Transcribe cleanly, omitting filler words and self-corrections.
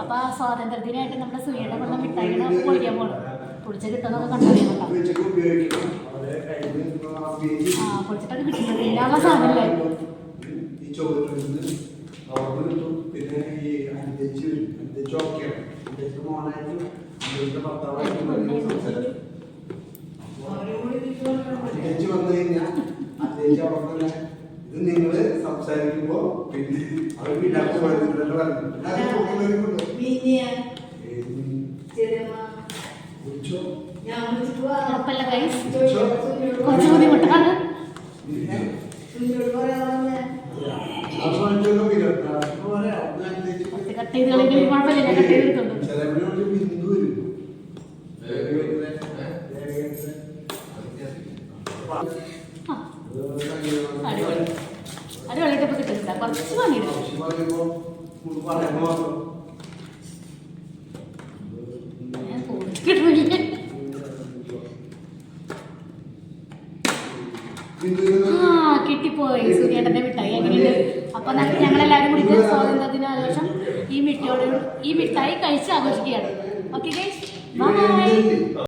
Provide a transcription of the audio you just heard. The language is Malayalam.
അപ്പൊ ആ സ്വാതന്ത്ര്യത്തിനായിട്ട് നമ്മുടെ സുനിയുടെ കൊണ്ട മിഠായികൾ പൊളിക്കാൻ പോകണം. പൊളിച്ച കിട്ടുന്നൊക്കെ കണ്ടറിയാം. ആ പൊളിച്ചിട്ടൊക്കെ കിട്ടുന്നത് ഇല്ലാത്ത സാധനമില്ലേ. നിങ്ങള് സംസാരിക്കുമ്പോ പിന്നെ കുഴപ്പമില്ല ഗൈസ്, കുറച്ച് ബുദ്ധിമുട്ടാണ്. കട്ട് ചെയ്ത് കളിക്കലും കുഴപ്പമില്ല, ഞാൻ കട്ട് ചെയ്തെടുത്തുണ്ട്. അടിപൊളി അടിപൊളിയായിട്ടൊക്കെ കിട്ടുന്നില്ല, കുറച്ച് വാങ്ങിയിടും. കിട്ടിപ്പോയി സൂര്യേട്ടന്റെ മിഠായി. എങ്ങനെയുണ്ട്? അപ്പൊ ഞങ്ങളെല്ലാവരും കൂടി സ്വാതന്ത്ര്യദിനാഘോഷം ഈ മിഠായി കഴിച്ച് ആഘോഷിക്കുകയാണ്. Okay guys, by.